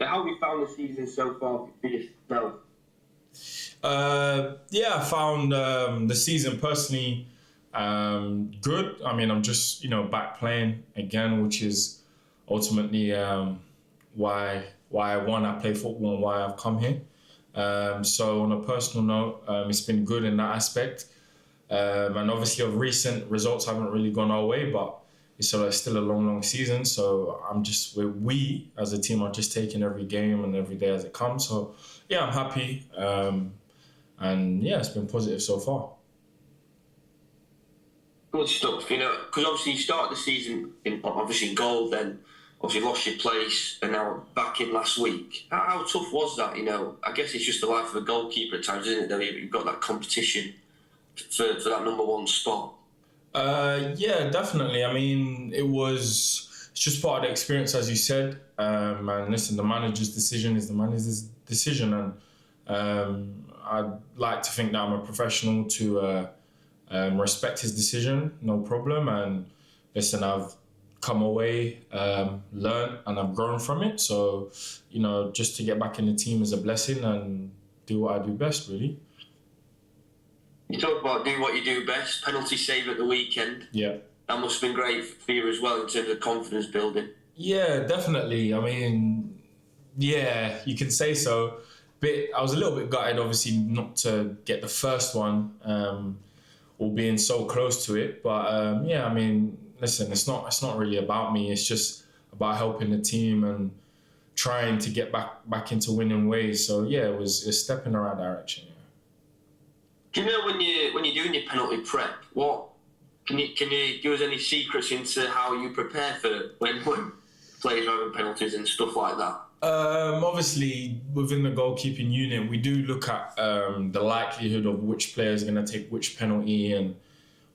how have you found the season so far for yourself? I found the season personally good. I mean, I'm just back playing again, which is ultimately why I play football and why I've come here. So on a personal note, it's been good in that aspect. And obviously, of recent results haven't really gone our way, but it's still a long season. So we as a team are just taking every game and every day as it comes. So yeah, I'm happy. And yeah, it's been positive so far. Good stuff, because obviously you started the season in goal, then obviously lost your place, and now back in last week. How tough was that? I guess it's just the life of a goalkeeper at times, isn't it? Though you've got that competition for that number one spot. Yeah, definitely. I mean, it's just part of the experience, as you said. And listen, the manager's decision is the manager's decision, and I'd like to think that I'm a professional to respect his decision, no problem. And listen, I've come away, learned, and I've grown from it. So, just to get back in the team is a blessing and do what I do best, really. You talk about doing what you do best, penalty save at the weekend. Yeah. That must have been great for you as well in terms of confidence building. Yeah, definitely. I mean, yeah, you can say so. I was a little bit gutted, obviously, not to get the first one, or being so close to it. But yeah, I mean, listen, it's not really about me. It's just about helping the team and trying to get back into winning ways. So yeah, it was a step in the right direction. Yeah. Do you know when you're doing your penalty prep, what can you give us any secrets into how you prepare for when players are having penalties and stuff like that? Obviously, within the goalkeeping unit, we do look at the likelihood of which player is going to take which penalty, and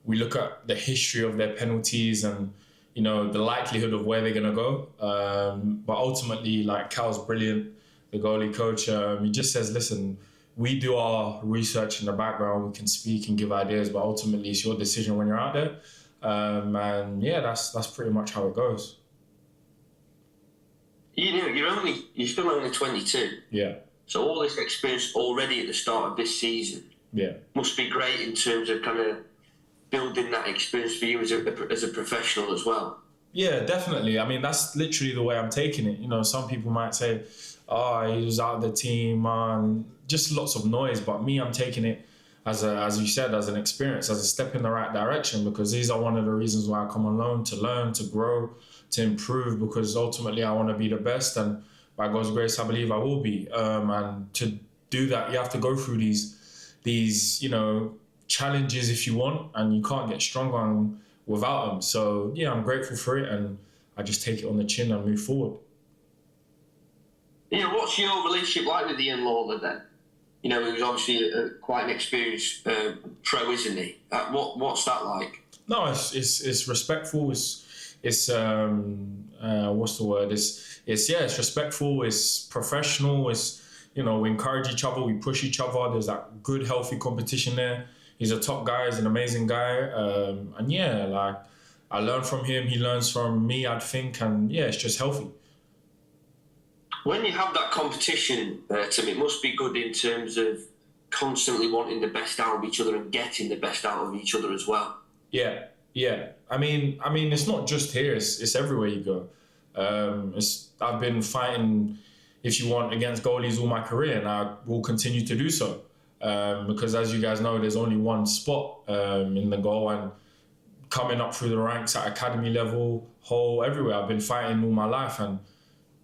we look at the history of their penalties and the likelihood of where they're going to go. But ultimately, like Cal's brilliant, the goalie coach, he just says, listen, we do our research in the background, we can speak and give ideas, but ultimately it's your decision when you're out there. And yeah, that's pretty much how it goes. You're still only 22. Yeah. So all this experience already at the start of this season, yeah, must be great in terms of kind of building that experience for you as a professional as well. Yeah, definitely. I mean, that's literally the way I'm taking it. Some people might say, oh, he was out of the team, just lots of noise. But me, I'm taking it as you said, as an experience, as a step in the right direction, because these are one of the reasons why I come on loan, to learn, to grow, to improve, because ultimately I want to be the best, and by God's grace, I believe I will be. And to do that, you have to go through these challenges if you want, and you can't get stronger without them. So yeah, I'm grateful for it, and I just take it on the chin and move forward. What's your relationship like with Ian Lawler then? He was obviously quite an experienced pro, isn't he? What's that like? No, it's respectful. It's what's the word? It's respectful. It's professional. We encourage each other. We push each other. There's that good, healthy competition there. He's a top guy. He's an amazing guy. And yeah, like I learn from him. He learns from me, I'd think. And yeah, it's just healthy. When you have that competition, Tim, it must be good in terms of constantly wanting the best out of each other and getting the best out of each other as well. Yeah. I mean, it's not just here. It's everywhere you go. I've been fighting, if you want, against goalies all my career, and I will continue to do so. Because as you guys know, there's only one spot in the goal, and coming up through the ranks at academy level, everywhere, I've been fighting all my life, and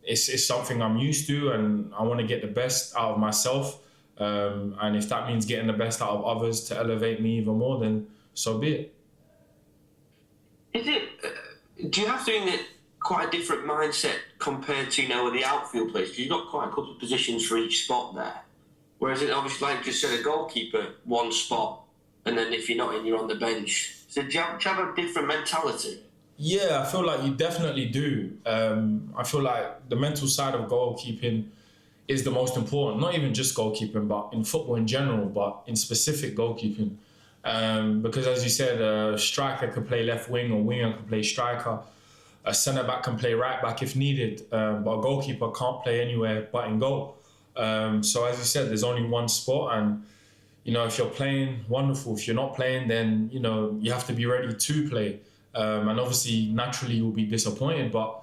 it's something I'm used to, and I want to get the best out of myself. And if that means getting the best out of others to elevate me even more, then so be it. Do you have to be in quite a different mindset compared to the outfield players? Because you've got quite a couple of positions for each spot there. Whereas it obviously, like you just said, a goalkeeper, one spot, and then if you're not in, you're on the bench. So do you have a different mentality? Yeah, I feel like you definitely do. I feel like the mental side of goalkeeping is the most important. Not even just goalkeeping, but in football in general, but in specific goalkeeping. Because as you said, a striker could play left wing or winger could play striker. A centre back can play right back if needed, but a goalkeeper can't play anywhere but in goal. So as you said, there's only one spot, and if you're playing, wonderful. If you're not playing, then you have to be ready to play. And obviously, naturally, you'll be disappointed, but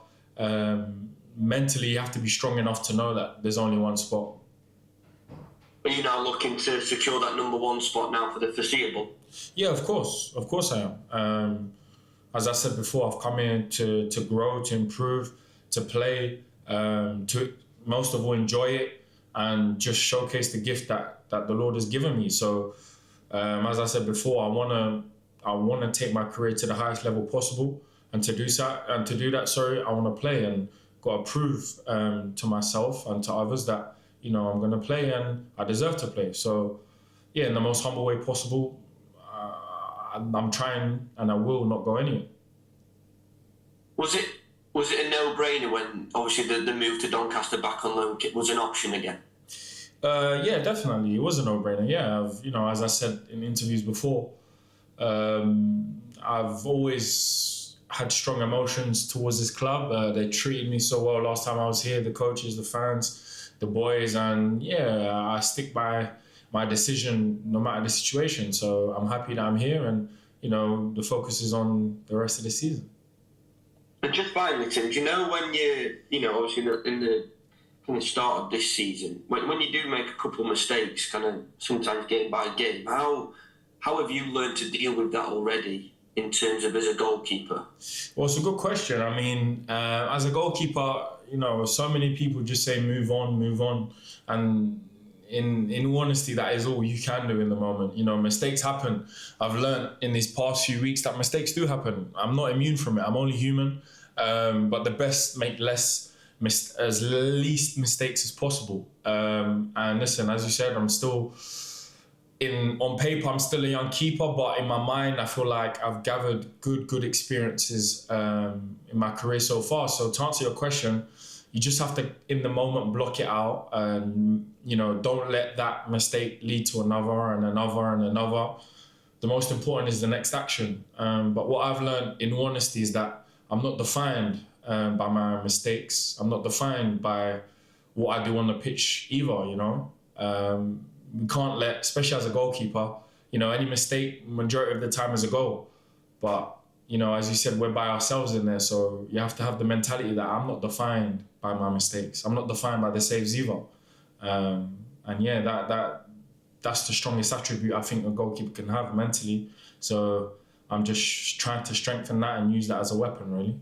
mentally, you have to be strong enough to know that there's only one spot. Are you now looking to secure that number one spot now for the foreseeable? Yeah, of course I am. As I said before, I've come here to grow, to improve, to play, to most of all enjoy it, and just showcase the gift that the Lord has given me. So, as I said before, I wanna take my career to the highest level possible, and to do that, I wanna play, and got to prove to myself and to others that I'm gonna play and I deserve to play. So, yeah, in the most humble way possible. I'm trying, and I will not go anywhere. Was it a no-brainer when obviously the move to Doncaster back on loan was an option again? Yeah, definitely, it was a no-brainer. Yeah, as I said in interviews before, I've always had strong emotions towards this club. They treated me so well last time I was here. The coaches, the fans, the boys, and yeah, I stick by my decision no matter the situation. So I'm happy that I'm here, and the focus is on the rest of the season. And just finally, Tim, do you know when obviously in the start of this season, when you do make a couple of mistakes, kind of sometimes game by game, how have you learned to deal with that already in terms of as a goalkeeper? Well, it's a good question. I mean, as a goalkeeper, so many people just say move on, and in all honesty, that is all you can do in the moment. Mistakes happen. I've learned in these past few weeks that mistakes do happen. I'm not immune from it. I'm only human. But the best make as least mistakes as possible. And listen, as you said, I'm still on paper, I'm still a young keeper, but in my mind, I feel like I've gathered good experiences in my career so far. So to answer your question, you just have to, in the moment, block it out, and don't let that mistake lead to another and another and another. The most important is the next action. But what I've learned, in all honesty, is that I'm not defined by my mistakes. I'm not defined by what I do on the pitch either. We can't let, especially as a goalkeeper, any mistake, majority of the time, is a goal. But as you said, we're by ourselves in there, so you have to have the mentality that I'm not defined by my mistakes. I'm not defined by the saves either. And yeah, that's the strongest attribute I think a goalkeeper can have mentally. So I'm just trying to strengthen that and use that as a weapon, really.